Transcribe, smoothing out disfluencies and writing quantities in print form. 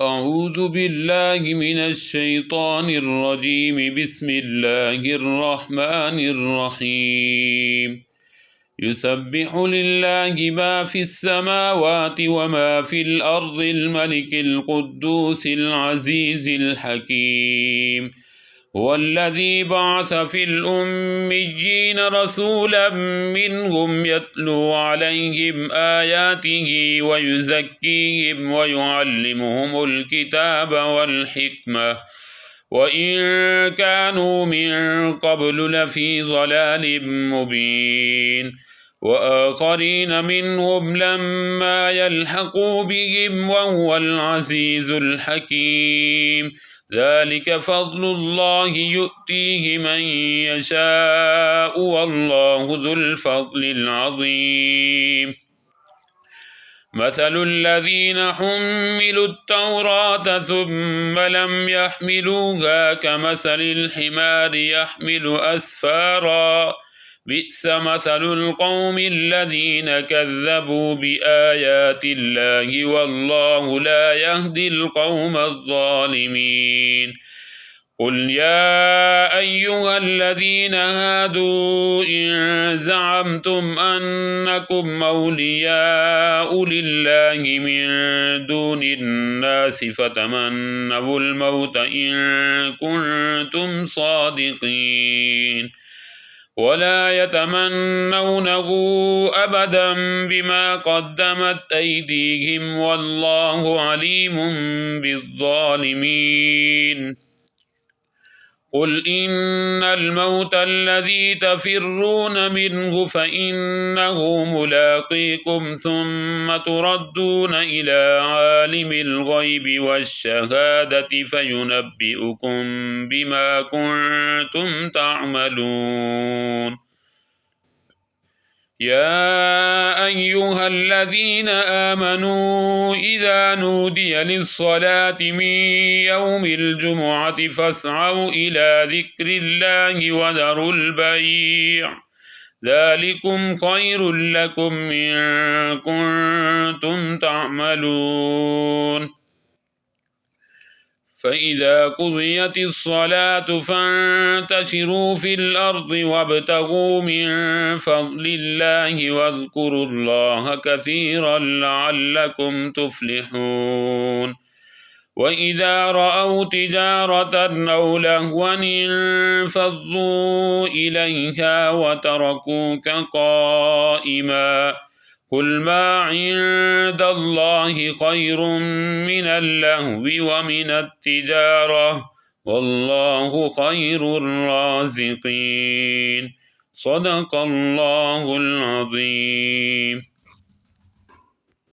أعوذ بالله من الشيطان الرجيم. بسم الله الرحمن الرحيم. يسبح لله ما في السماوات وما في الأرض الملك القدوس العزيز الحكيم. هو الذي بعث في الأميين رسولا منهم يتلو عليهم آياته ويزكيهم ويعلمهم الكتاب والحكمة وإن كانوا من قبل لفي ضلال مبين. وآخرين منهم لما يلحقوا بهم وهو العزيز الحكيم. ذلك فضل الله يؤتيه من يشاء والله ذو الفضل العظيم. مثل الذين حملوا التوراة ثم لم يحملوها كمثل الحمار يحمل أسفارا بئس مثل القوم الذين كذبوا بآيات الله والله لا يهدي القوم الظالمين. قل يا أيها الذين هادوا إن زعمتم أنكم أولياء لله من دون الناس فتمنوا الموت إن كنتم صادقين ولا يتمنونه أبدا بما قدمت أيديهم والله عليم بالظالمين. قل إن الموت الذي تفرون منه فإنه ملاقيكم ثم تردون إلى عالم الغيب والشهادة فينبئكم بما كنتم تعملون. يا أيها الذين آمنوا إذا نودي للصلاة من يوم الجمعة فاسعوا إلى ذكر الله وذروا البيع ذلكم خير لكم إن كنتم تعملون. فإذا قضيت الصلاة فانتشروا في الأرض وابتغوا من فضل الله واذكروا الله كثيرا لعلكم تفلحون. وإذا رأوا تجارة أو لهوا انفضوا إليها وتركوك قائما قل ما عند الله خير من اللهو ومن التجارة والله خير الرازقين. صدق الله العظيم.